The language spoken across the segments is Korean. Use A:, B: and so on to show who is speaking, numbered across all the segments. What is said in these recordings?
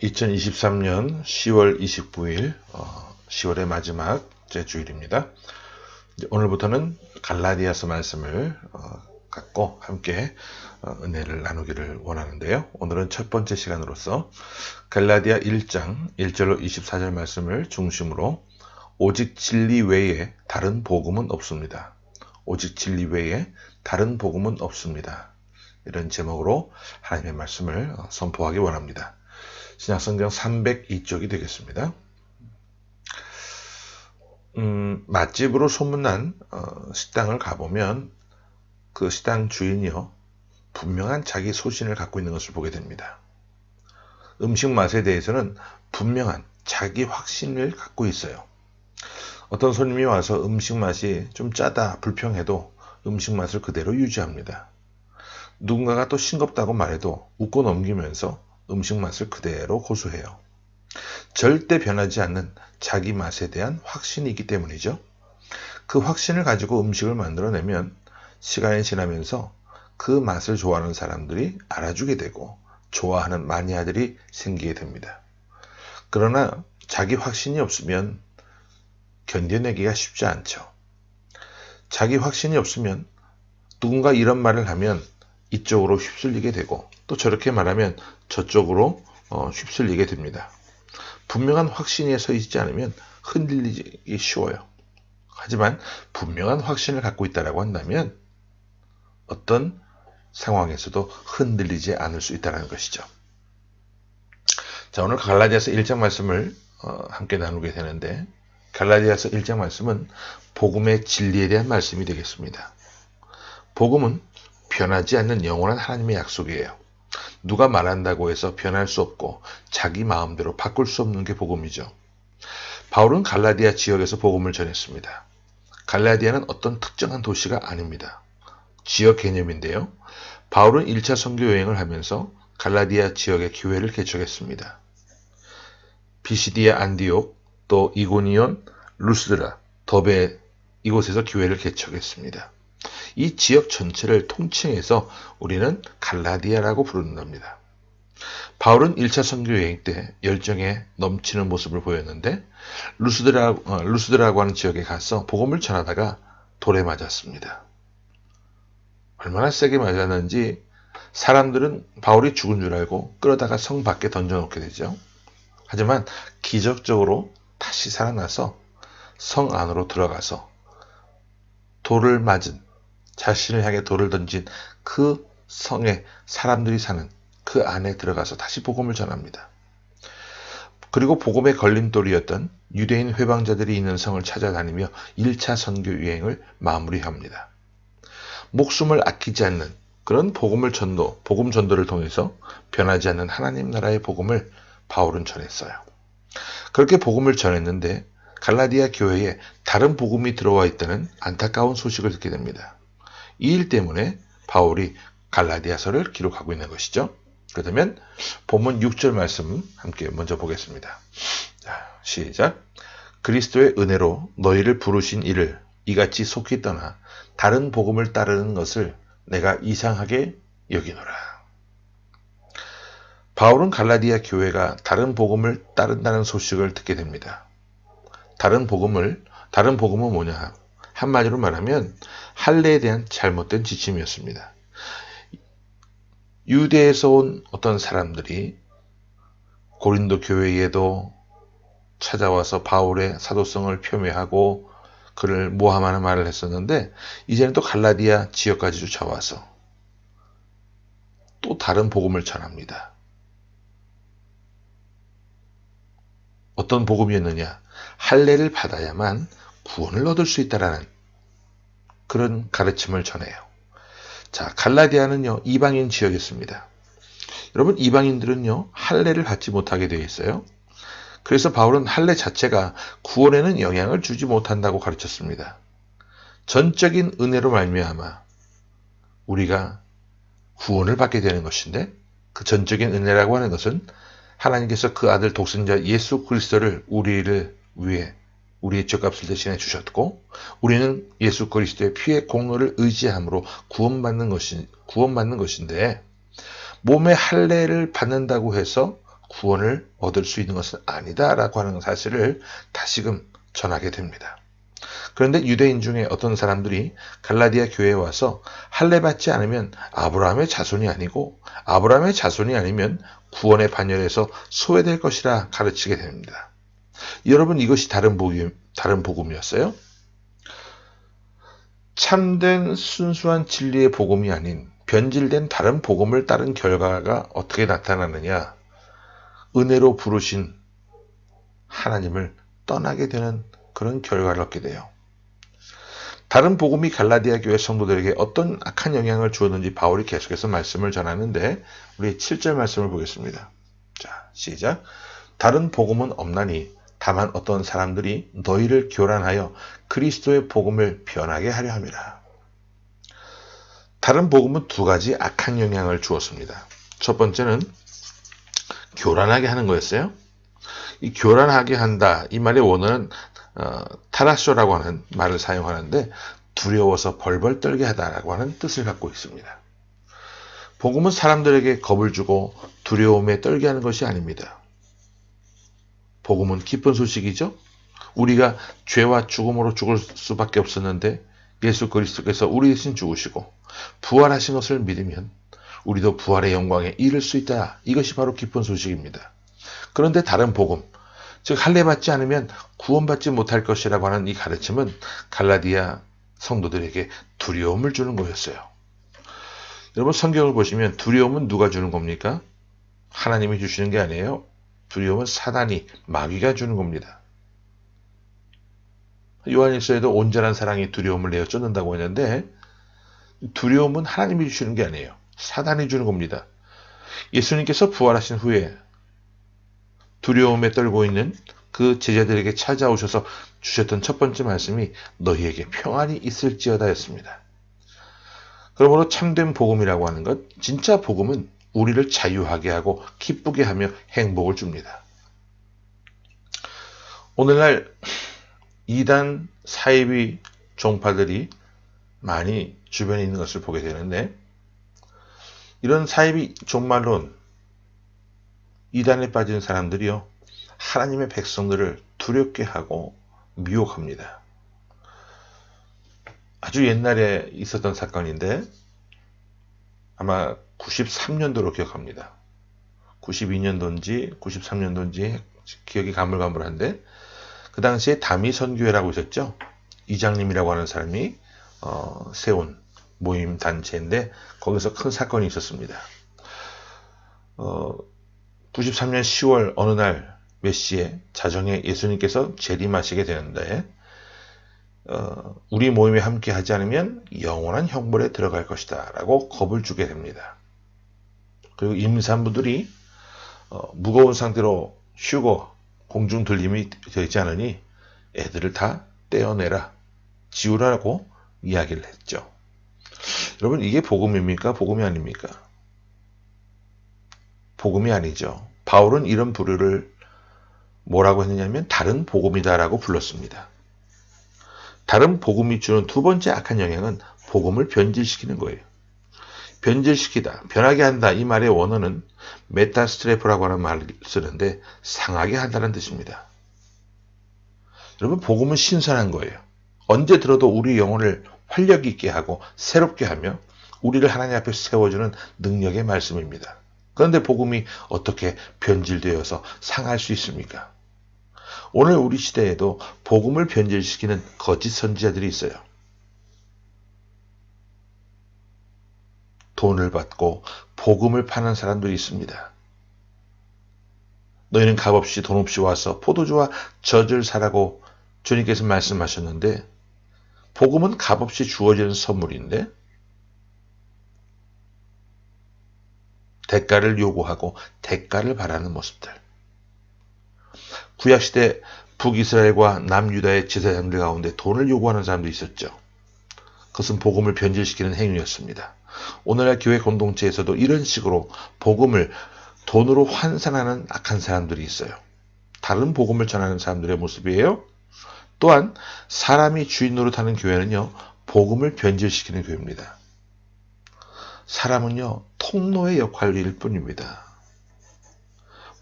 A: 2023년 10월 29일 10월의 마지막 주일입니다. 오늘부터는 갈라디아서 말씀을 갖고 함께 은혜를 나누기를 원하는데요. 오늘은 첫 번째 시간으로서 갈라디아 1장 1절로 24절 말씀을 중심으로 오직 진리 외에 다른 복음은 없습니다. 오직 진리 외에 다른 복음은 없습니다. 이런 제목으로 하나님의 말씀을 선포하기 원합니다. 신약성경 302쪽이 되겠습니다. 맛집으로 소문난 식당을 가보면 그 식당 주인이요 분명한 자기 소신을 갖고 있는 것을 보게 됩니다. 음식 맛에 대해서는 분명한 자기 확신을 갖고 있어요. 어떤 손님이 와서 음식 맛이 좀 짜다 불평해도 음식 맛을 그대로 유지합니다. 누군가가 또 싱겁다고 말해도 웃고 넘기면서 음식 맛을 그대로 고수해요. 절대 변하지 않는 자기 맛에 대한 확신이 있기 때문이죠. 그 확신을 가지고 음식을 만들어내면 시간이 지나면서 그 맛을 좋아하는 사람들이 알아주게 되고 좋아하는 마니아들이 생기게 됩니다. 그러나 자기 확신이 없으면 견뎌내기가 쉽지 않죠. 자기 확신이 없으면 누군가 이런 말을 하면 이쪽으로 휩쓸리게 되고 또 저렇게 말하면 저쪽으로 휩쓸리게 됩니다. 분명한 확신에 서 있지 않으면 흔들리기 쉬워요. 하지만 분명한 확신을 갖고 있다고 한다면 어떤 상황에서도 흔들리지 않을 수 있다는 것이죠. 자, 오늘 갈라디아서 1장 말씀을 함께 나누게 되는데 갈라디아서 1장 말씀은 복음의 진리에 대한 말씀이 되겠습니다. 복음은 변하지 않는 영원한 하나님의 약속이에요. 누가 말한다고 해서 변할 수 없고 자기 마음대로 바꿀 수 없는 게 복음이죠. 바울은 갈라디아 지역에서 복음을 전했습니다. 갈라디아는 어떤 특정한 도시가 아닙니다. 지역 개념인데요. 바울은 1차 선교 여행을 하면서 갈라디아 지역의 교회를 개척했습니다. 비시디아 안디옥, 또 이고니온, 루스드라, 더베 이곳에서 교회를 개척했습니다. 이 지역 전체를 통칭해서 우리는 갈라디아라고 부른답니다. 바울은 1차 선교 여행 때 열정에 넘치는 모습을 보였는데 루스드라고 하는 지역에 가서 복음을 전하다가 돌에 맞았습니다. 얼마나 세게 맞았는지 사람들은 바울이 죽은 줄 알고 끌어다가 성 밖에 던져놓게 되죠. 하지만 기적적으로 다시 살아나서 성 안으로 들어가서 돌을 맞은 자신을 향해 돌을 던진 그 성에 사람들이 사는 그 안에 들어가서 다시 복음을 전합니다. 그리고 복음의 걸림돌이었던 유대인 회방자들이 있는 성을 찾아다니며 1차 선교 여행을 마무리합니다. 목숨을 아끼지 않는 그런 복음 전도를 통해서 변하지 않는 하나님 나라의 복음을 바울은 전했어요. 그렇게 복음을 전했는데 갈라디아 교회에 다른 복음이 들어와 있다는 안타까운 소식을 듣게 됩니다. 이 일 때문에 바울이 갈라디아서를 기록하고 있는 것이죠. 그렇다면 본문 6절 말씀 함께 먼저 보겠습니다. 자, 시작. 그리스도의 은혜로 너희를 부르신 이를 이같이 속히 떠나 다른 복음을 따르는 것을 내가 이상하게 여기노라. 바울은 갈라디아 교회가 다른 복음을 따른다는 소식을 듣게 됩니다. 다른 복음은 뭐냐? 한마디로 말하면 할례에 대한 잘못된 지침이었습니다. 유대에서 온 어떤 사람들이 고린도 교회에도 찾아와서 바울의 사도성을 표명하고 그를 모함하는 말을 했었는데 이제는 또 갈라디아 지역까지 쫓아와서 또 다른 복음을 전합니다. 어떤 복음이었느냐? 할례를 받아야만 구원을 얻을 수 있다라는 그런 가르침을 전해요. 자, 갈라디아는요 이방인 지역이었습니다. 여러분 이방인들은요 할례를 받지 못하게 되어 있어요. 그래서 바울은 할례 자체가 구원에는 영향을 주지 못한다고 가르쳤습니다. 전적인 은혜로 말미암아 우리가 구원을 받게 되는 것인데 그 전적인 은혜라고 하는 것은 하나님께서 그 아들 독생자 예수 그리스도를 우리를 위해 우리의 죄값을 대신해 주셨고 우리는 예수 그리스도의 피의 공로를 의지함으로 구원받는 것인데 몸의 할례를 받는다고 해서 구원을 얻을 수 있는 것은 아니다라고 하는 사실을 다시금 전하게 됩니다. 그런데 유대인 중에 어떤 사람들이 갈라디아 교회에 와서 할례 받지 않으면 아브라함의 자손이 아니고 아브라함의 자손이 아니면 구원의 반열에서 소외될 것이라 가르치게 됩니다. 여러분, 이것이 다른 복음이었어요? 참된 순수한 진리의 복음이 아닌 변질된 다른 복음을 따른 결과가 어떻게 나타나느냐? 은혜로 부르신 하나님을 떠나게 되는 그런 결과를 얻게 돼요. 다른 복음이 갈라디아 교회 성도들에게 어떤 악한 영향을 주었는지 바울이 계속해서 말씀을 전하는데, 우리 7절 말씀을 보겠습니다. 자, 시작. 다른 복음은 없나니 다만 어떤 사람들이 너희를 교란하여 그리스도의 복음을 변하게 하려 함이라. 다른 복음은 두 가지 악한 영향을 주었습니다. 첫 번째는 교란하게 하는 거였어요. 이 교란하게 한다, 이 말의 원어는 타라쇼라고 하는 말을 사용하는데 두려워서 벌벌 떨게 하다라고 하는 뜻을 갖고 있습니다. 복음은 사람들에게 겁을 주고 두려움에 떨게 하는 것이 아닙니다. 복음은 기쁜 소식이죠. 우리가 죄와 죽음으로 죽을 수밖에 없었는데 예수 그리스도께서 우리 대신 죽으시고 부활하신 것을 믿으면 우리도 부활의 영광에 이를 수 있다. 이것이 바로 기쁜 소식입니다. 그런데 다른 복음, 즉 할례 받지 않으면 구원받지 못할 것이라고 하는 이 가르침은 갈라디아 성도들에게 두려움을 주는 거였어요. 여러분, 성경을 보시면 두려움은 누가 주는 겁니까? 하나님이 주시는 게 아니에요. 두려움은 사단이, 마귀가 주는 겁니다. 요한일서에도 온전한 사랑이 두려움을 내어 쫓는다고 했는데, 두려움은 하나님이 주시는 게 아니에요. 사단이 주는 겁니다. 예수님께서 부활하신 후에 두려움에 떨고 있는 그 제자들에게 찾아오셔서 주셨던 첫 번째 말씀이 너희에게 평안이 있을지어다 였습니다. 그러므로 참된 복음이라고 하는 것, 진짜 복음은 우리를 자유하게 하고 기쁘게 하며 행복을 줍니다. 오늘날 이단 사이비 종파들이 많이 주변에 있는 것을 보게 되는데, 이런 사이비 종말론, 이단에 빠진 사람들이요, 하나님의 백성들을 두렵게 하고 미혹합니다. 아주 옛날에 있었던 사건인데 아마 93년도로 기억합니다. 92년도인지 93년도인지 기억이 가물가물한데, 그 당시에 다미 선교회라고 있었죠. 이장님이라고 하는 사람이 세운 모임 단체인데 거기서 큰 사건이 있었습니다. 93년 10월 어느 날 몇 시에 자정에 예수님께서 재림하시게 되는데, 우리 모임에 함께 하지 않으면 영원한 형벌에 들어갈 것이다 라고 겁을 주게 됩니다. 그리고 임산부들이 무거운 상태로 쉬고 공중 들림이 되지 않으니 애들을 다 떼어내라, 지우라고 이야기를 했죠. 여러분, 이게 복음입니까? 복음이 아닙니까? 복음이 아니죠. 바울은 이런 부류를 뭐라고 했느냐면 다른 복음이다라고 불렀습니다. 다른 복음이 주는 두 번째 악한 영향은 복음을 변질시키는 거예요. 변질시키다, 변하게 한다, 이 말의 원어는 메타스트레프라고 하는 말을 쓰는데 상하게 한다는 뜻입니다. 여러분, 복음은 신선한 거예요. 언제 들어도 우리 영혼을 활력 있게 하고 새롭게 하며 우리를 하나님 앞에 세워주는 능력의 말씀입니다. 그런데 복음이 어떻게 변질되어서 상할 수 있습니까? 오늘 우리 시대에도 복음을 변질시키는 거짓 선지자들이 있어요. 돈을 받고 복음을 파는 사람들이 있습니다. 너희는 값없이 돈 없이 와서 포도주와 젖을 사라고 주님께서 말씀하셨는데, 복음은 값없이 주어지는 선물인데 대가를 요구하고 대가를 바라는 모습들. 구약시대 북이스라엘과 남유다의 제사장들 가운데 돈을 요구하는 사람도 있었죠. 그것은 복음을 변질시키는 행위였습니다. 오늘날 교회 공동체에서도 이런 식으로 복음을 돈으로 환산하는 악한 사람들이 있어요. 다른 복음을 전하는 사람들의 모습이에요. 또한 사람이 주인 노릇하는 교회는요, 복음을 변질시키는 교회입니다. 사람은요, 통로의 역할일 뿐입니다.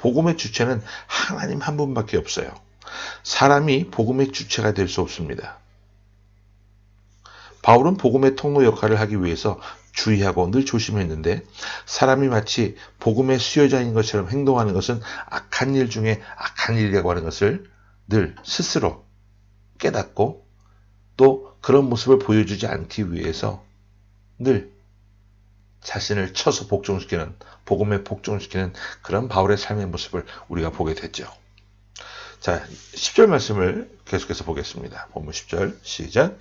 A: 복음의 주체는 하나님 한 분밖에 없어요. 사람이 복음의 주체가 될 수 없습니다. 바울은 복음의 통로 역할을 하기 위해서 주의하고 늘 조심했는데 사람이 마치 복음의 수요자인 것처럼 행동하는 것은 악한 일 중에 악한 일이라고 하는 것을 늘 스스로 깨닫고 또 그런 모습을 보여주지 않기 위해서 늘 자신을 쳐서 복종시키는, 복음에 복종시키는 그런 바울의 삶의 모습을 우리가 보게 됐죠. 자, 10절 말씀을 계속해서 보겠습니다. 본문 10절 시작.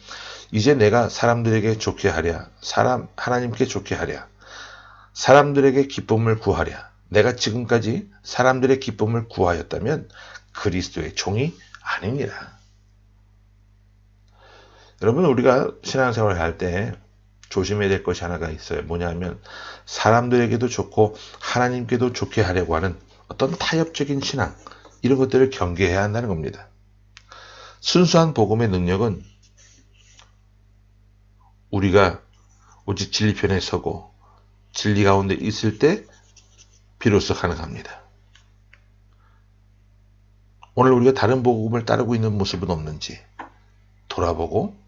A: 이제 내가 사람들에게 좋게 하랴, 하나님께 좋게 하랴, 사람들에게 기쁨을 구하랴. 내가 지금까지 사람들의 기쁨을 구하였다면 그리스도의 종이 아니니라. 여러분, 우리가 신앙생활을 할 때 조심해야 될 것이 하나가 있어요. 뭐냐면 사람들에게도 좋고 하나님께도 좋게 하려고 하는 어떤 타협적인 신앙, 이런 것들을 경계해야 한다는 겁니다. 순수한 복음의 능력은 우리가 오직 진리 편에 서고 진리 가운데 있을 때 비로소 가능합니다. 오늘 우리가 다른 복음을 따르고 있는 모습은 없는지 돌아보고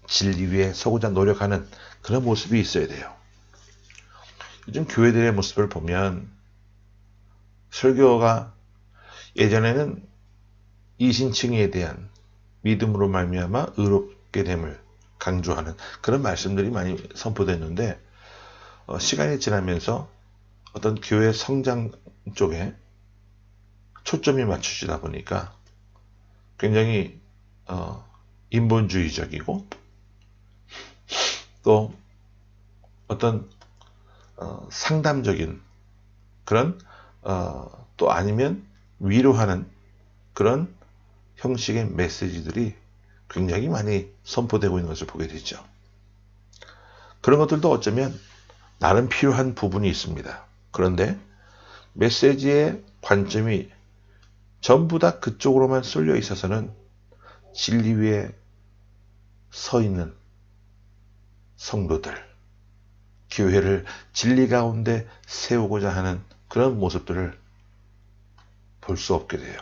A: 진리 위에 서고자 노력하는 그런 모습이 있어야 돼요. 요즘 교회들의 모습을 보면 설교가 예전에는 이신칭의에 대한 믿음으로 말미암아 의롭게 됨을 강조하는 그런 말씀들이 많이 선포됐는데 시간이 지나면서 어떤 교회 성장 쪽에 초점이 맞추시다 보니까 굉장히 인본주의적이고 또 어떤 상담적인 그런 또 아니면 위로하는 그런 형식의 메시지들이 굉장히 많이 선포되고 있는 것을 보게 되죠. 그런 것들도 어쩌면 나름 필요한 부분이 있습니다. 그런데 메시지의 관점이 전부 다 그쪽으로만 쏠려 있어서는 진리 위에 서 있는 성도들, 교회를 진리 가운데 세우고자 하는 그런 모습들을 볼 수 없게 돼요.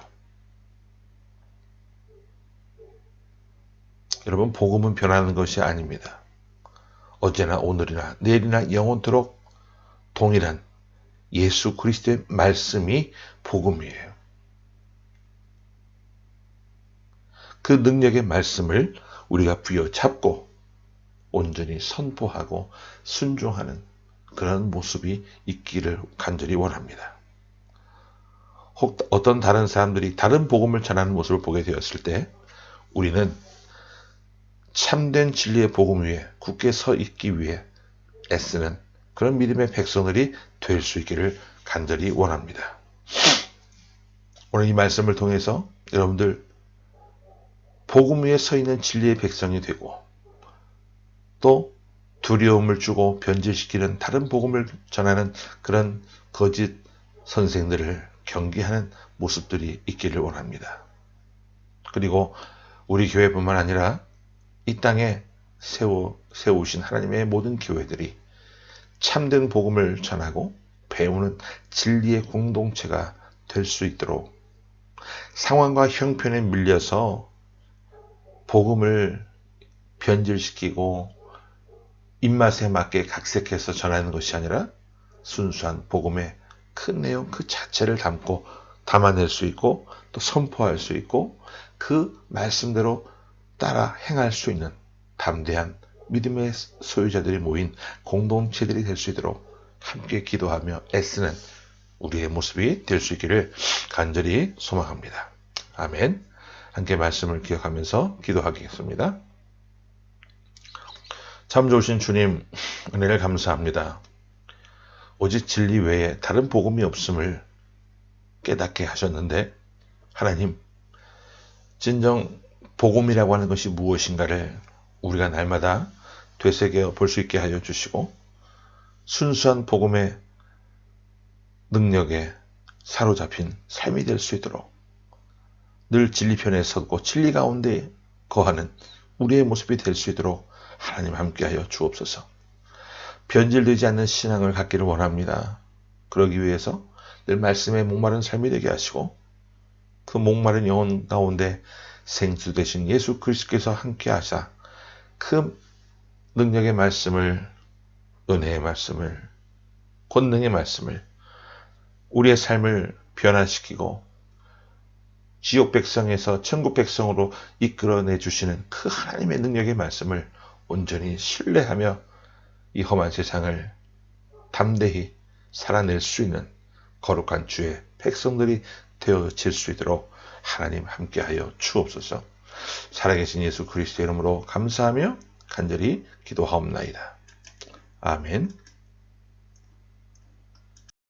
A: 여러분, 복음은 변하는 것이 아닙니다. 어제나 오늘이나 내일이나 영원토록 동일한 예수 그리스도의 말씀이 복음이에요. 그 능력의 말씀을 우리가 부여잡고 온전히 선포하고 순종하는 그런 모습이 있기를 간절히 원합니다. 혹 어떤 다른 사람들이 다른 복음을 전하는 모습을 보게 되었을 때 우리는 참된 진리의 복음 위에 굳게 서 있기 위해 애쓰는 그런 믿음의 백성들이 될 수 있기를 간절히 원합니다. 오늘 이 말씀을 통해서 여러분들 복음 위에 서 있는 진리의 백성이 되고 또 두려움을 주고 변질시키는 다른 복음을 전하는 그런 거짓 선생들을 경계하는 모습들이 있기를 원합니다. 그리고 우리 교회뿐만 아니라 이 땅에 세우신 하나님의 모든 교회들이 참된 복음을 전하고 배우는 진리의 공동체가 될 수 있도록 상황과 형편에 밀려서 복음을 변질시키고 입맛에 맞게 각색해서 전하는 것이 아니라 순수한 복음의 큰 내용 그 자체를 담아낼 수 있고 또 선포할 수 있고 그 말씀대로 따라 행할 수 있는 담대한 믿음의 소유자들이 모인 공동체들이 될 수 있도록 함께 기도하며 애쓰는 우리의 모습이 될 수 있기를 간절히 소망합니다. 아멘. 함께 말씀을 기억하면서 기도하겠습니다. 참 좋으신 주님, 은혜를 감사합니다. 오직 진리 외에 다른 복음이 없음을 깨닫게 하셨는데 하나님, 진정 복음이라고 하는 것이 무엇인가를 우리가 날마다 되새겨 볼 수 있게 하여 주시고 순수한 복음의 능력에 사로잡힌 삶이 될 수 있도록 늘 진리 편에 서고 진리 가운데 거하는 우리의 모습이 될 수 있도록 하나님 함께하여 주옵소서. 변질되지 않는 신앙을 갖기를 원합니다. 그러기 위해서 늘 말씀에 목마른 삶이 되게 하시고 그 목마른 영혼 가운데 생수 되신 예수 그리스도께서 함께 하사 그 능력의 말씀을, 은혜의 말씀을, 권능의 말씀을 우리의 삶을 변화시키고 지옥 백성에서 천국 백성으로 이끌어내 주시는 그 하나님의 능력의 말씀을 온전히 신뢰하며 이 험한 세상을 담대히 살아낼 수 있는 거룩한 주의 백성들이 되어질 수 있도록 하나님 함께하여 주옵소서. 살아계신 예수 그리스도의 이름으로 감사하며 간절히 기도하옵나이다. 아멘.